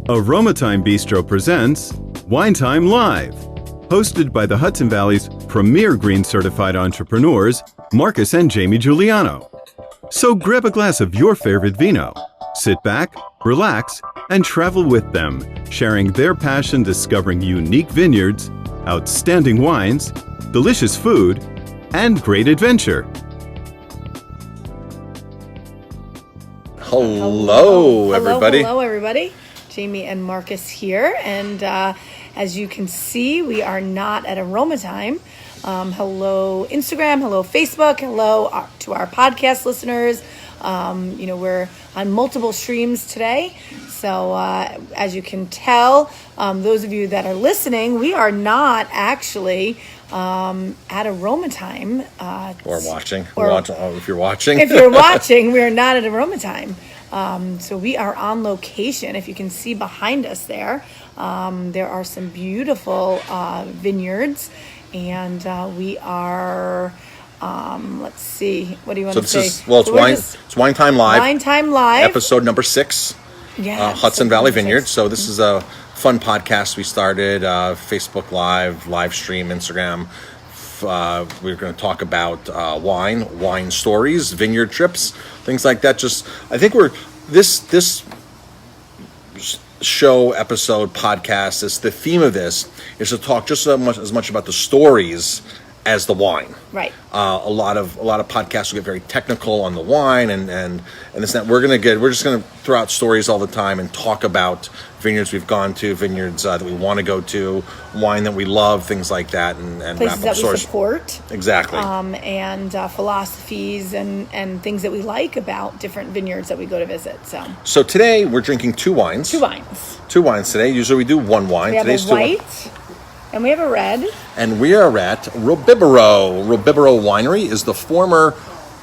Aroma Thyme Bistro presents Wine Thyme Live, hosted by the Hudson Valley's premier green certified entrepreneurs, Marcus and Jamie Guiliano. So grab a glass of your favorite vino, sit back, relax, and travel with them, sharing their passion discovering unique vineyards, outstanding wines, delicious food, and great adventure. Hello, everybody. Hello, everybody. Jamie and Marcus here. And as you can see, we are not at Aroma Thyme. Hello, Instagram. Hello, Facebook. Hello to our podcast listeners. We're on multiple streams today. So as you can tell, those of you that are listening, we are not actually at Aroma Thyme. Or watching. If you're watching. If you're watching, we are not at Aroma Thyme. So we are on location. If you can see behind us there are some beautiful vineyards. And we are, let's see, what do you want to say? It's Wine Thyme Live. Wine Thyme Live. Episode number 6. Yeah. Hudson Valley Vineyard. So this is a fun podcast we started, Facebook live stream, Instagram. We're going to talk about wine stories, vineyard trips, things like that. I think this show, episode, podcast, the theme of this is to talk just as much about the stories as the wine. Right. A lot of podcasts will get very technical on the wine and this and that. We're just gonna throw out stories all the time and talk about vineyards we've gone to, vineyards that we want to go to, wine that we love, things like that, and places that we support. Exactly. And philosophies and things that we like about different vineyards that we go to visit. So today we're drinking two wines. Two wines today. Usually we do one wine. We have Today's a white. And we have a red. And we are at Robiboro. Robiboro Winery is the former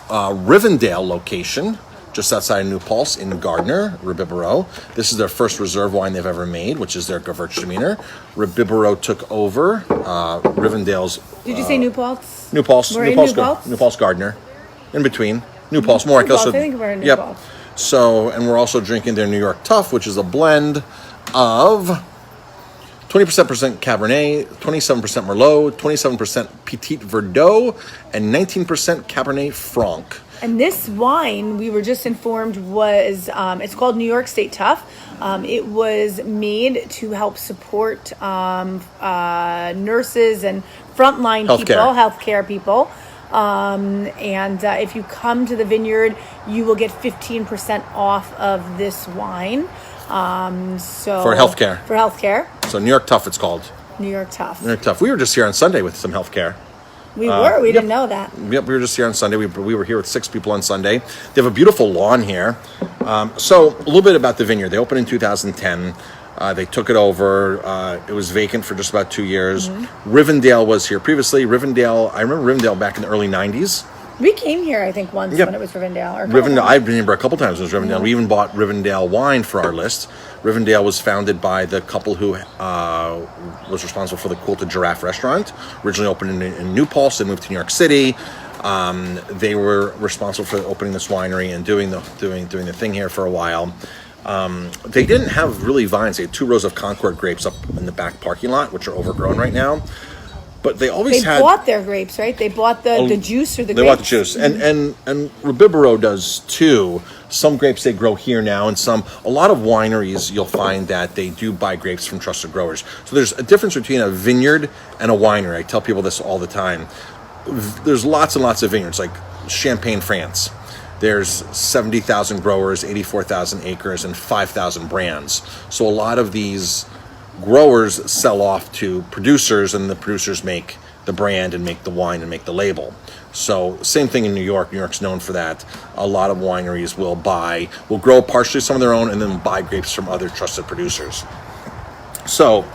Rivendell location, just outside of New Paltz in Gardner, Robiboro. This is their first reserve wine they've ever made, which is their Gewürztraminer. Robiboro took over Rivendell's... Did you say New Paltz? New Paltz. We're in New Paltz? New Paltz, Gardner. In between. New Paltz, more. I think we're in New Paltz. So, and we're also drinking their New York Tough, which is a blend of 20% Cabernet, 27% Merlot, 27% Petit Verdot, and 19% Cabernet Franc. And this wine, we were just informed, was it's called New York State Tough. It was made to help support nurses and frontline healthcare people. And if you come to the vineyard, you will get 15% off of this wine. For healthcare. So New York Tough, it's called. New York Tough. New York Tough. We were just here on Sunday with some healthcare. We didn't know that. Yep, we were just here on Sunday. We were here with 6 people on Sunday. They have a beautiful lawn here. So a little bit about the vineyard. They opened in 2010. They took it over. It was vacant for just about 2 years. Mm-hmm. Rivendell was here previously. I remember Rivendell back in the early 90s. We came here, I think, once when it was Rivendell. I've been here a couple times. It was Rivendell. Mm-hmm. We even bought Rivendell wine for our list. Rivendell was founded by the couple who was responsible for the Quilted Giraffe restaurant. Originally opened in New Paltz, then moved to New York City. They were responsible for opening this winery and doing the thing here for a while. They didn't have really vines. They had 2 rows of Concord grapes up in the back parking lot, which are overgrown right now. But they bought their grapes, right? They bought the juice or the grapes. They bought the juice. Mm-hmm. And Robiboro does too. Some grapes they grow here now, and a lot of wineries you'll find that they do buy grapes from trusted growers. So there's a difference between a vineyard and a winery. I tell people this all the time. There's lots and lots of vineyards, like Champagne, France. There's 70,000 growers, 84,000 acres, and 5,000 brands. So a lot of these growers sell off to producers, and the producers make the brand and make the wine and make the label. So same thing in New York. New York's known for that. A lot of wineries will grow partially some of their own and then buy grapes from other trusted producers. So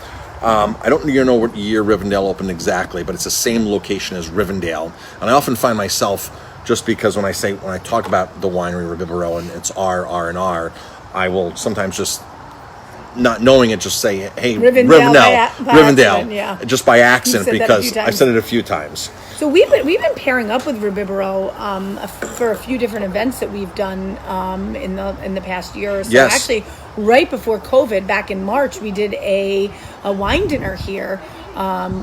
I don't even know what year Rivendell opened exactly, but it's the same location as Rivendell. And I often find myself, just because when I talk about the winery Robiboro and it's R, I will sometimes just not knowing it, just say, hey, Rivendell, by Rivendell, accident, yeah. just by accident, You said that a few because I've times. said it a few times. So we've been pairing up with Robiboro for a few different events that we've done in the past year or so. Yes. Actually, right before COVID, back in March, we did a wine dinner here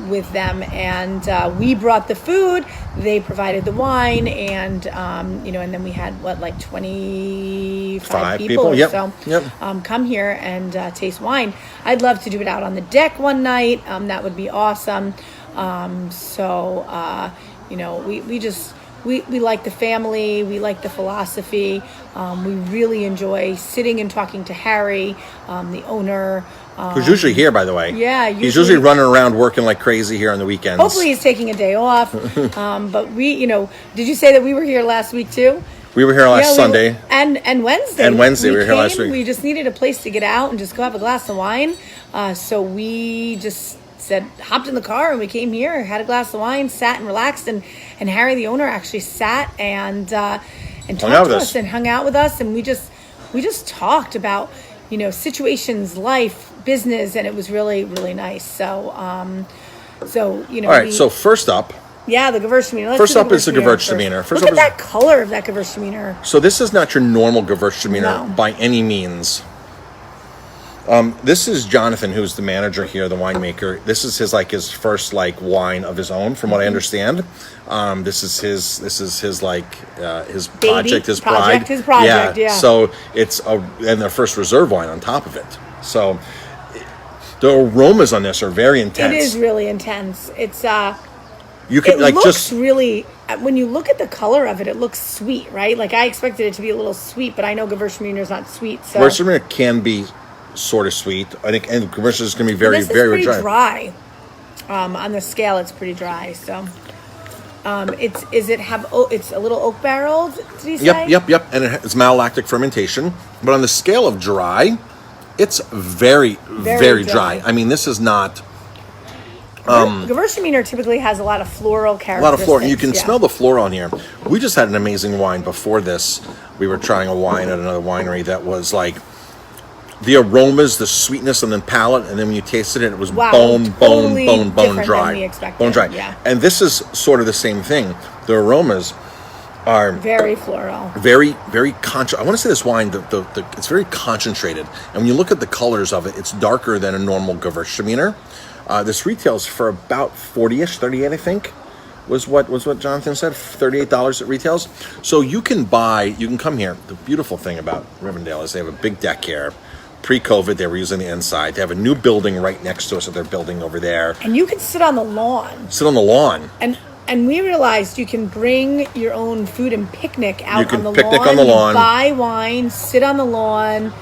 with them, and we brought the food, they provided the wine, and and then we had 25 people or Yep. so Yep. come here and taste wine. I'd love to do it out on the deck one night. That would be awesome. We like the family, we like the philosophy. We really enjoy sitting and talking to Harry, the owner. Who's usually here, by the way. Yeah, he's usually running around working like crazy here on the weekends. Hopefully he's taking a day off. But did you say that we were here last week too? We were here last Sunday. And Wednesday. And Wednesday, we were here last week. We just needed a place to get out and just go have a glass of wine. So we just hopped in the car and we came here, had a glass of wine, sat and relaxed, and Harry, the owner, actually sat and talked to us and hung out with us, and we just talked about situations, life, business, and it was really, really nice. So all right. So first up. Yeah, the Gewürztraminer. First up is the Gewürztraminer. Look at that color of that Gewürztraminer. So this is not your normal Gewürztraminer by any means. This is Jonathan, who's the manager here, the winemaker. This is his first wine of his own, from what I understand. This is his project, his pride. His project, yeah. So it's and their first reserve wine on top of it. So the aromas on this are very intense. It is really intense. It's you can it looks really, when you look at the color of it, it looks sweet, right? I expected it to be a little sweet, but I know Gewürztraminer is not sweet. So Gewürztraminer can be sort of sweet, I think, and Gewürztraminer is going to be very, very dry. On the scale, it's pretty dry. So, it's a little oak barreled? Did you say? Yep. And it's malolactic fermentation, but on the scale of dry, it's very, very dry. I mean, this is not. Gewürztraminer typically has a lot of floral characteristics. A lot of floral. You can smell the floral on here. We just had an amazing wine before this. We were trying a wine at another winery that was the aromas, the sweetness on the palate, and then when you tasted it, it was bone dry. Bone dry. Yeah. And this is sort of the same thing. The aromas are very floral. Very, very I want to say this wine, it's very concentrated. And when you look at the colors of it, it's darker than a normal Gewürztraminer. This retails for about 40-ish, 38, I think, was what Jonathan said, $38 at retails. So you can come here. The beautiful thing about Rivendell is they have a big deck here. Pre-COVID, they were using the inside. They have a new building right next to us that they're building over there. And you can sit on the lawn. And we realized you can bring your own food and picnic out on the lawn. You can picnic on the lawn. Buy wine, sit on the lawn,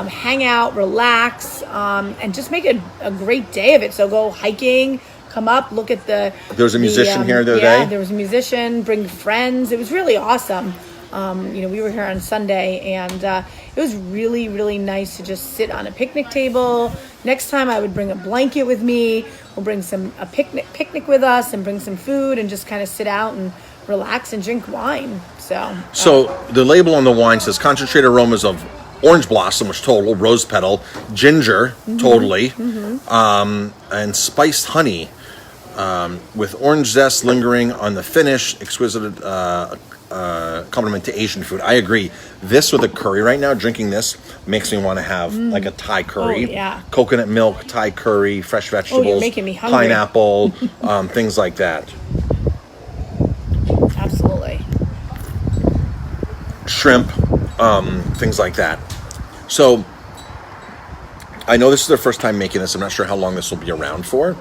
hang out, relax, and just make a great day of it. So go hiking, come up, look at there was a musician here the other day. Yeah, there was a musician, bring friends. It was really awesome. We were here on Sunday, and it was really, really nice to just sit on a picnic table. Next time I would bring a blanket with me. We'll bring a picnic with us and bring some food and just kind of sit out and relax and drink wine. So the label on the wine says concentrated aromas of orange blossom, which total, rose petal, ginger, totally, and spiced honey, with orange zest lingering on the finish, exquisite compliment to Asian food. I agree. This with a curry right now, drinking this makes me want to have a Thai curry. Oh, yeah. Coconut milk, Thai curry, fresh vegetables, you're making me hungry. Pineapple, things like that. Absolutely. Shrimp, things like that. So I know this is their first time making this. I'm not sure how long this will be around for.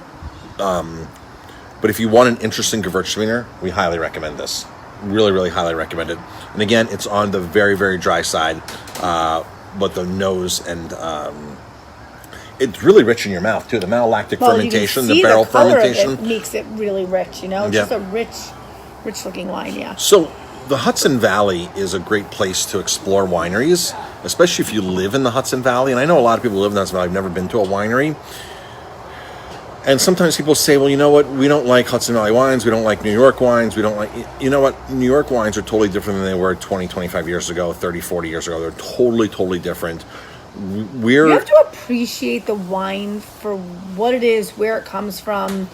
But if you want an interesting Gewürztraminer, we highly recommend this. Really, really highly recommend it. And again, it's on the very, very dry side, but the nose and it's really rich in your mouth too. The malolactic fermentation, the barrel fermentation, it makes it really rich. It's just a rich looking wine. Yeah. So the Hudson Valley is a great place to explore wineries, especially if you live in the Hudson Valley. And I know a lot of people live in the Hudson Valley. I've never been to a winery. And sometimes people say, well, you know what? We don't like Hudson Valley wines. We don't like New York wines. We don't like, you know what? New York wines are totally different than they were 20, 25 years ago, 30, 40 years ago. They're totally, totally different. We're You have to appreciate the wine for what it is, where it comes from.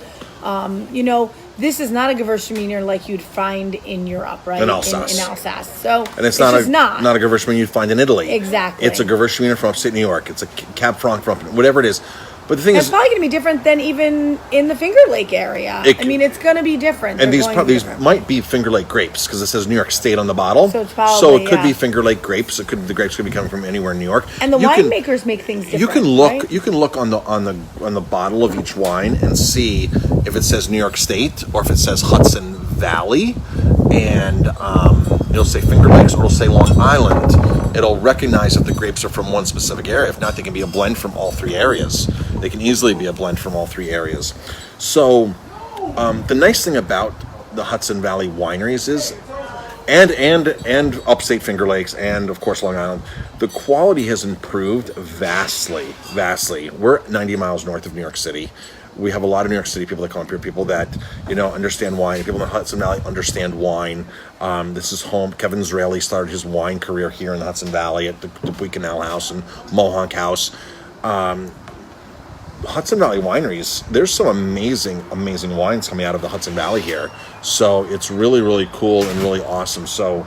This is not a Gewürztraminer like you'd find in Europe, right? In Alsace. In Alsace. So and it's just not a Gewürztraminer you'd find in Italy. Exactly. It's a Gewürztraminer from upstate New York. It's a Cab Franc from whatever it is. But the thing It's is, probably going to be different than even in the Finger Lake area. It's going to be different. and They're these different. might be Finger Lake grapes because it says New York State on the bottle. So it's probably, so it could yeah. be Finger Lake grapes. The grapes could be coming from anywhere in New York. And the You can- winemakers make things different. You can look. right? You can look on the bottle of each wine and see if it says New York State or if it says Hudson Valley, and it'll say Finger Lakes or it'll say Long Island. It'll recognize if the grapes are from one specific area. If not, they can be a blend from all three areas. They can easily be a blend from all three areas. So the nice thing about the Hudson Valley wineries is, and upstate Finger Lakes, and of course Long Island, the quality has improved vastly. We're 90 miles north of New York City. We have a lot of New York City people that come up here, people that understand wine. People in the Hudson Valley understand wine. This is home. Kevin Israeli started his wine career here in the Hudson Valley at the Dupuy Canal House and Mohonk House. Hudson Valley wineries, there's some amazing wines coming out of the Hudson Valley here. So it's really, really cool and really awesome. So,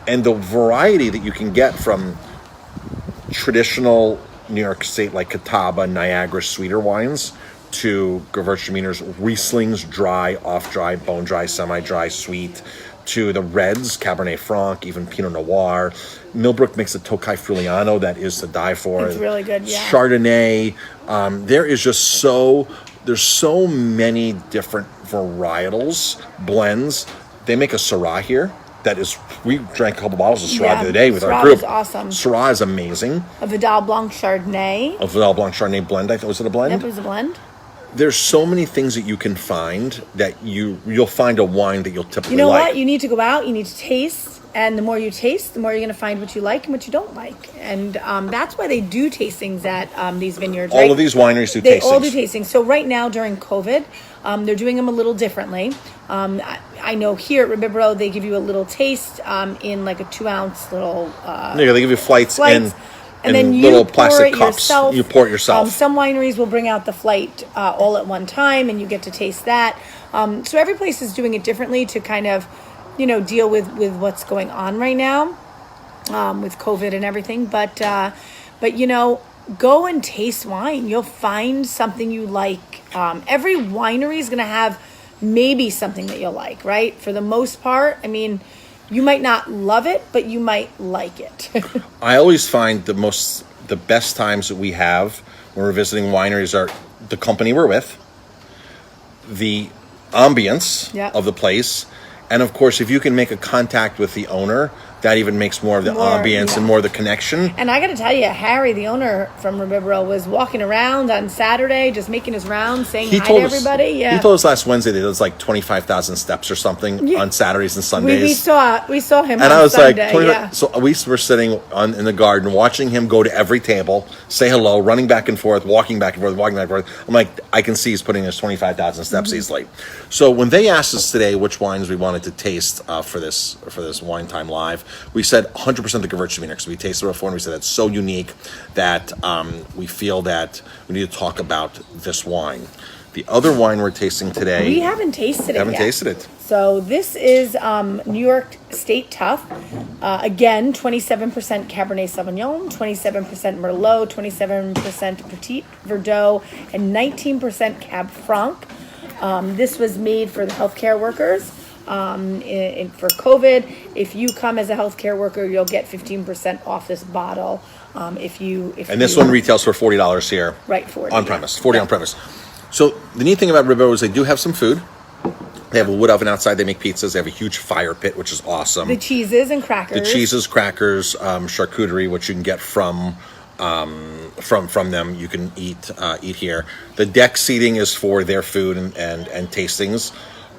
and the variety that you can get from traditional New York State like Catawba, Niagara, sweeter wines to Gewürztraminers, Rieslings, dry, off-dry, bone-dry, semi-dry, sweet, to the reds, Cabernet Franc, even Pinot Noir. Millbrook makes a Tokai Friuliano that is to die for. It's really good, yeah. Chardonnay. There's so many different varietals, blends. They make a Syrah here. We drank a couple bottles of Syrah the other day with our Syrah group. is awesome. Syrah is amazing. A Vidal Blanc Chardonnay. A Vidal Blanc Chardonnay blend. Was it a blend? That was a blend. There's so many things that you can find that you'll find a wine that you'll typically You know like. what? You need to go out. You need to taste. And the more you taste, the more you're going to find what you like and what you don't like. And that's why they do tastings at these vineyards. All of these wineries do tastings. They all do tastings. So right now during COVID, they're doing them a little differently. I know here at Robiboro, they give you a little taste in like a 2-ounce little... They give you flights and then you little pour plastic it cups. yourself. You pour it yourself. Some wineries will bring out the flight all at one time, and you get to taste that. So every place is doing it differently to kind of, deal with what's going on right now with COVID and everything. But go and taste wine. You'll find something you like. Every winery is going to have maybe something that you'll like, right? For the most part, you might not love it, but you might like it. I always find the best times that we have when we're visiting wineries are the company we're with, the ambience of the place, and of course, if you can make a contact with the owner, that even makes more of the ambience and more of the connection. And I got to tell you, Harry, the owner from Robiboro, was walking around on Saturday, just making his rounds, saying hi to everybody. Yeah, he told us last Wednesday that it was like 25,000 steps or something on Saturdays and Sundays. We saw him, and on I was Sunday, like, so we were sitting in the garden, watching him go to every table, say hello, running back and forth, walking back and forth. I'm like, I can see he's putting his 25,000 steps easily. So when they asked us today which wines we wanted to taste for this Wine Thyme Live, we said 100% the Gewürztraminer because we tasted it before and we said it's so unique that we feel that we need to talk about this wine. The other wine we're tasting today, we haven't tasted it yet. Haven't tasted it. So this is New York State Tough. Again, 27% Cabernet Sauvignon, 27% Merlot, 27% Petit Verdot, and 19% Cab Franc. This was made for the healthcare workers. For COVID, if you come as a healthcare worker, you'll get 15% off this bottle. And this one retails for $40 here, right? 40 on premise, 40 on premise. So the neat thing about Robiboro is they do have some food. They have a wood oven outside. They make pizzas. They have a huge fire pit, which is awesome. The cheeses and crackers. Charcuterie, which you can get from them. You can eat here. The deck seating is for their food and tastings.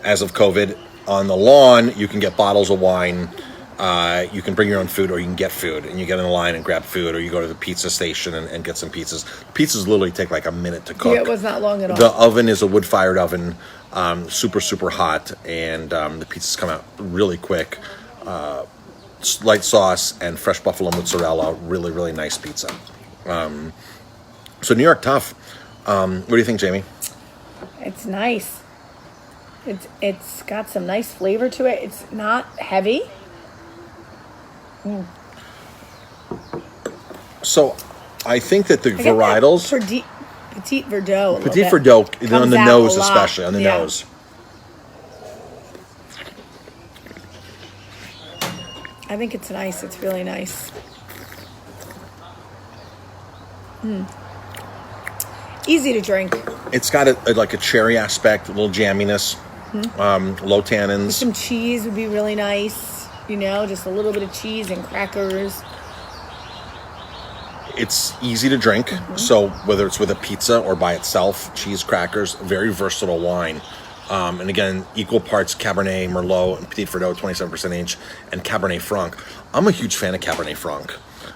As of COVID, on the lawn, you can get bottles of wine. You can bring your own food, or you can get food, and you get in the line and grab food, or you go to the pizza station and get some pizzas. Pizzas literally take like a minute to cook. Yeah, it was not long at all. The oven is a wood-fired oven, super, super hot, and the pizzas come out really quick. Light sauce and fresh buffalo mozzarella, really, really nice pizza. So New York tough. What do you think, Jamie? It's nice. It's got some nice flavor to it. It's not heavy. So I think that the varietals... Petit Verdot. Petit Verdot, on the nose especially, on the nose. I think it's nice. It's really nice. Easy to drink. It's got like a cherry aspect, a little jamminess, low tannins. Some cheese would be really nice. Just a little bit of cheese and crackers. It's easy to drink, so whether it's with a pizza or by itself, cheese, crackers, very versatile wine. And again, equal parts Cabernet Merlot and Petit Verdot, 27% each, and Cabernet Franc. I'm a huge fan of Cabernet Franc,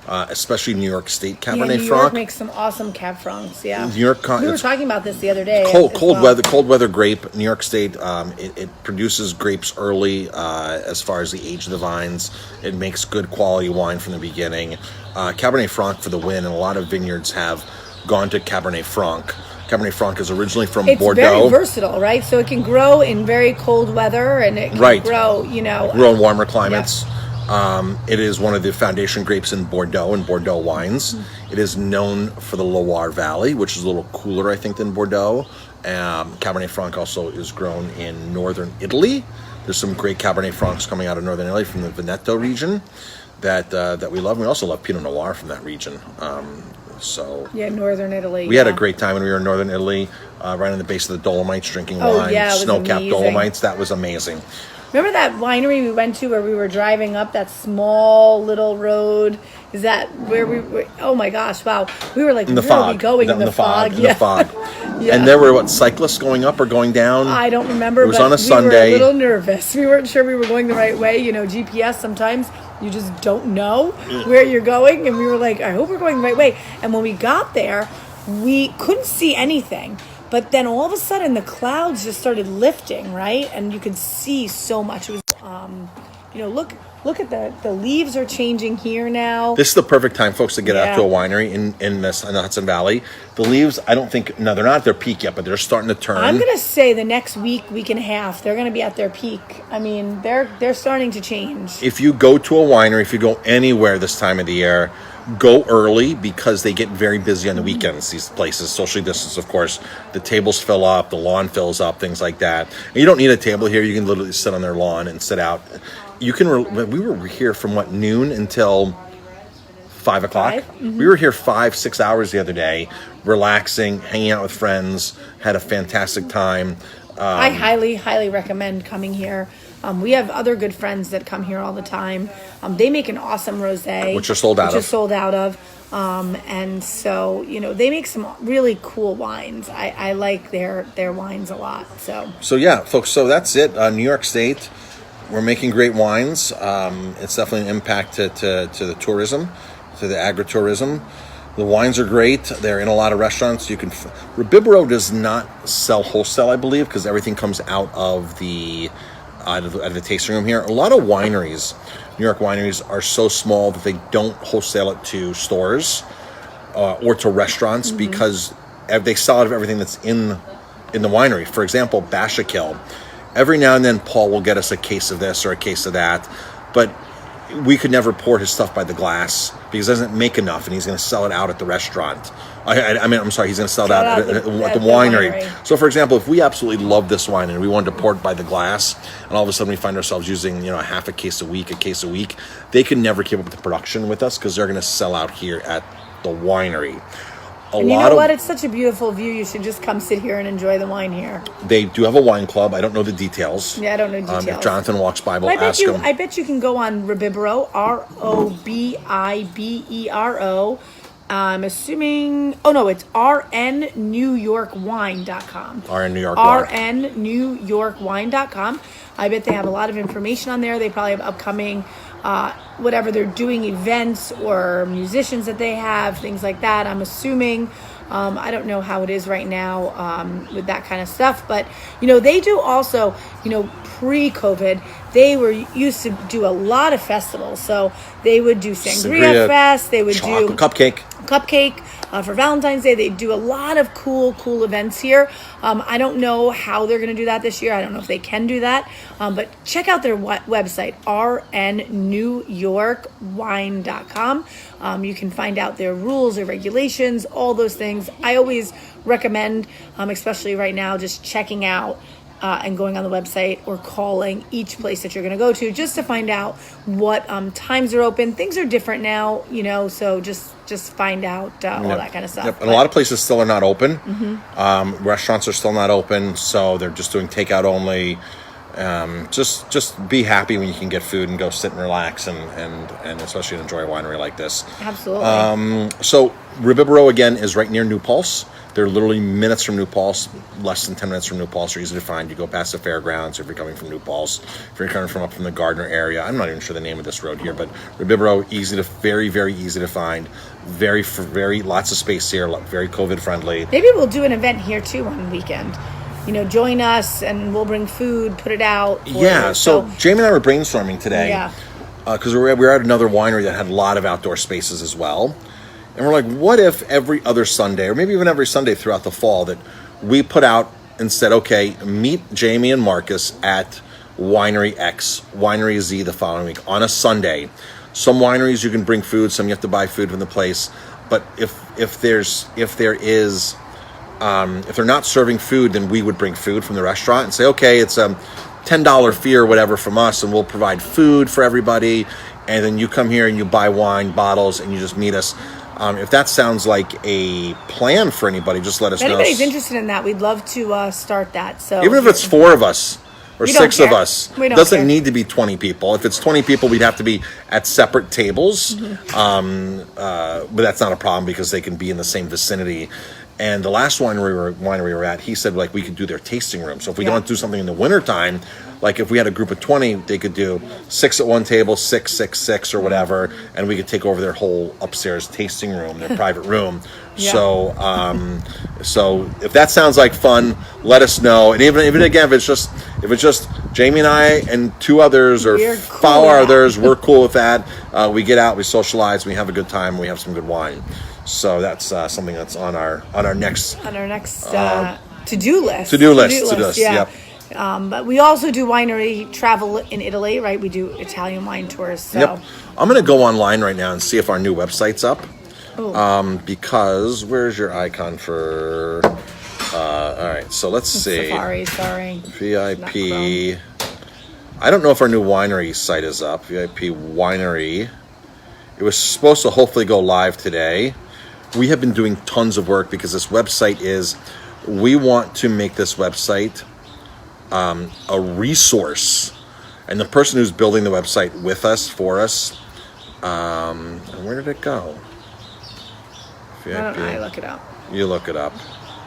especially New York State Cabernet New Franc. York makes some awesome Cab Francs. Yeah, New York. We were talking about this the other day. Cold weather grape. New York State. It produces grapes early as far as the age of the vines. It makes good quality wine from the beginning. Cabernet Franc for the win, and a lot of vineyards have gone to Cabernet Franc. Cabernet Franc is originally from Bordeaux. It's very versatile, right? So it can grow in very cold weather, and it can grow, grow in warmer climates. Yeah. It is one of the foundation grapes in Bordeaux and Bordeaux wines. It is known for the Loire Valley, which is a little cooler, I think, than Bordeaux. Cabernet Franc also is grown in northern Italy. There's some great Cabernet Francs coming out of northern Italy from the Veneto region that we love. We also love Pinot Noir from that region. Northern Italy. We had a great time when we were in northern Italy, right on the base of the Dolomites, drinking wine, snow-capped Dolomites. That was amazing. Remember that winery we went to where we were driving up that small little road? Is that where we were? Oh my gosh, wow. We were like, in the where fog. are we going? In the fog. In the fog. Yeah. And there were, cyclists going up or going down? I don't remember. It was on a Sunday. We were a little nervous. We weren't sure we were going the right way. GPS, sometimes you just don't know where you're going. And we were like, I hope we're going the right way. And when we got there, we couldn't see anything. But then all of a sudden, the clouds just started lifting, right? And you could see so much. It was, look at the leaves are changing here now. This is the perfect time, folks, to get out to a winery in the Hudson Valley. The leaves, I don't think, they're not at their peak yet, but they're starting to turn. I'm going to say the next week and a half, they're going to be at their peak. I mean, they're starting to change. If you go to a winery, if you go anywhere this time of the year, go early because they get very busy on the weekends, these places, socially distanced, of course. The tables fill up, the lawn fills up, things like that. And you don't need a table here. You can literally sit on their lawn and sit out. We were here from noon until 5 o'clock. Mm-hmm. We were here 5-6 hours the other day, relaxing, hanging out with friends, had a fantastic time. I highly, highly recommend coming here. We have other good friends that come here all the time. They make an awesome rosé, which are sold out of. And so, they make some really cool wines. I like their wines a lot. So yeah, folks. So that's it. New York State, we're making great wines. It's definitely an impact to the tourism, to the agritourism. The wines are great. They're in a lot of restaurants. Robiboro does not sell wholesale, I believe, because everything comes out of the tasting room here. A lot of wineries, New York wineries, are so small that they don't wholesale it to stores or to restaurants because they sell out of everything that's in the winery. For example, Bashakil. Every now and then, Paul will get us a case of this or a case of that, but we could never pour his stuff by the glass because he doesn't make enough, and he's going to sell it out at the restaurant. He's going to sell it out at the winery. So, for example, if we absolutely love this wine and we wanted to pour it by the glass, and all of a sudden we find ourselves using, half a case a week, they can never keep up with the production with us because they're going to sell out here at the winery. And you know what? It's such a beautiful view. You should just come sit here and enjoy the wine here. They do have a wine club. I don't know the details. Yeah, I don't know details. If Jonathan walks by, we'll ask him. I bet you can go on Robiboro, Robibero. I'm assuming... Oh, no, it's rnnewyorkwine.com. rnnewyorkwine.com. I bet they have a lot of information on there. They probably have upcoming... whatever they're doing, events or musicians that they have, things like that. I'm assuming, I don't know how it is right now with that kind of stuff, but they do also, pre-COVID, they used to do a lot of festivals. So they would do Sangria Fest, they would do cupcake. cupcake for Valentine's Day. They do a lot of cool events here. I don't know how they're going to do that this year. I don't know if they can do that. But check out their website, rnnewyorkwine.com. You can find out their rules, their regulations, all those things. I always recommend, especially right now, just checking out and going on the website or calling each place that you're going to go to just to find out what times are open. Things are different now, so just find out all that kind of stuff. Yep. And a lot of places still are not open. Mm-hmm. Restaurants are still not open, so they're just doing takeout only. Just be happy when you can get food and go sit and relax and especially enjoy a winery like this. Absolutely. So Robiboro again is right near New Paltz. They're literally minutes from New Paltz, less than 10 minutes from New Paltz. They're easy to find. You go past the fairgrounds if you're coming from New Paltz. If you're coming from up from the Gardner area, I'm not even sure the name of this road here, but Robiboro, very, very easy to find. Very lots of space here, very COVID friendly. Maybe we'll do an event here too one weekend. Join us and we'll bring food, put it out. Yeah, so Jamie and I were brainstorming today. Yeah. Because we were at another winery that had a lot of outdoor spaces as well. And we're like, what if every other Sunday, or maybe even every Sunday throughout the fall, that we put out and said, okay, meet Jamie and Marcus at Winery X, Winery Z the following week on a Sunday. Some wineries you can bring food, some you have to buy food from the place. But if they're not serving food, then we would bring food from the restaurant and say, okay, it's a $10 fee or whatever from us, and we'll provide food for everybody. And then you come here and you buy wine bottles and you just meet us. If that sounds like a plan for anybody, just let us know. If anybody's interested in that, we'd love to start that. So even if it's 4 of us or 6 of us, it doesn't need to be 20 people. If it's 20 people, we'd have to be at separate tables. Mm-hmm. But that's not a problem because they can be in the same vicinity. And the last winery we were at, he said like we could do their tasting room. So if we don't do something in the wintertime, like if we had a group of 20, they could do 6 at one table, 6 or whatever, and we could take over their whole upstairs tasting room, their private room. Yeah. So if that sounds like fun, let us know. And even again, if it's just Jamie and I and 2 others or 5 others, we're cool with that. We get out, we socialize, we have a good time, we have some good wine. So that's something that's on our next to-do list. To-do list. Yeah. Yep. But we also do winery travel in Italy, right? We do Italian wine tours. So. Yep. I'm going to go online right now and see if our new website's up. Because where's your icon for? All right, so let's see. Safari, sorry. VIP. I don't know if our new winery site is up. VIP Winery. It was supposed to hopefully go live today. We have been doing tons of work because this website we want to make this website a resource. And the person who's building the website with us, for us, where did it go? Why don't I look it up? You look it up.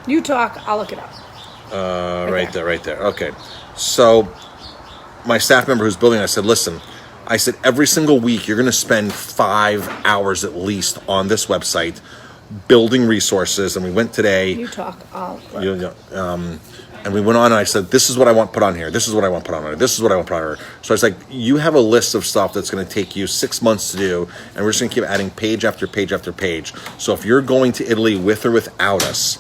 You talk, I'll look it up. Right there. Okay. So my staff member who's building it, I said, listen, every single week you're going to spend 5 hours at least on this website building resources. And we went today. You talk, I'll look. And we went on and I said, this is what I want put on here. This is what I want put on here. This is what I want put on here. So I was like, you have a list of stuff that's going to take you 6 months to do. And we're just going to keep adding page after page after page. So if you're going to Italy with or without us,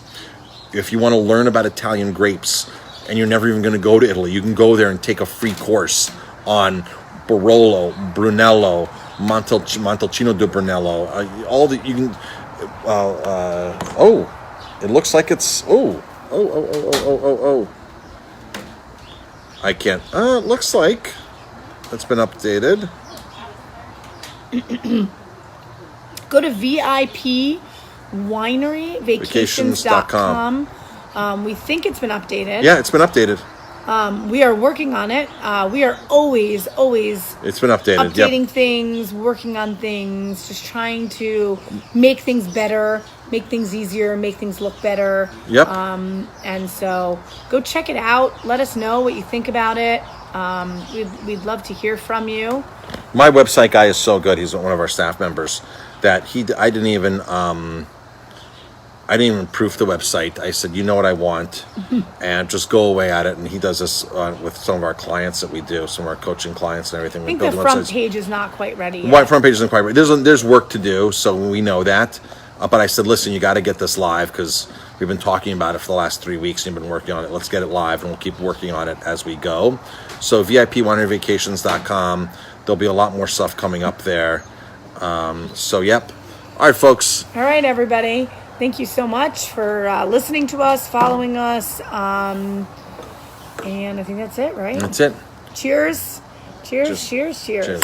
if you want to learn about Italian grapes and you're never even going to go to Italy, you can go there and take a free course on Barolo, Brunello, Montalcino di Brunello. It looks like it's, I can't. It looks like it's been updated. Go to VIP Winery Vacations.com. We think it's been updated. Yeah, it's been updated. We are working on it. We are always it's been updating things, working on things, just trying to make things better, make things easier, make things look better. Yep. And so go check it out. Let us know what you think about it. We'd love to hear from you. My website guy is so good. He's one of our staff members that I didn't even proof the website. I said, you know what I want, and just go away at it. And he does this with some of our clients that we do, some of our coaching clients and everything. I think the front page is not quite ready yet. Front page isn't quite ready. There's work to do, so we know that. But I said, listen, you got to get this live because we've been talking about it for the last 3 weeks and you've been working on it. Let's get it live, and we'll keep working on it as we go. So VIPWineryVacations.com. There'll be a lot more stuff coming up there. So, yep. All right, folks. All right, everybody. Thank you so much for listening to us, following us. And I think that's it, right? That's it. Cheers. Cheers, cheers, cheers. Cheers.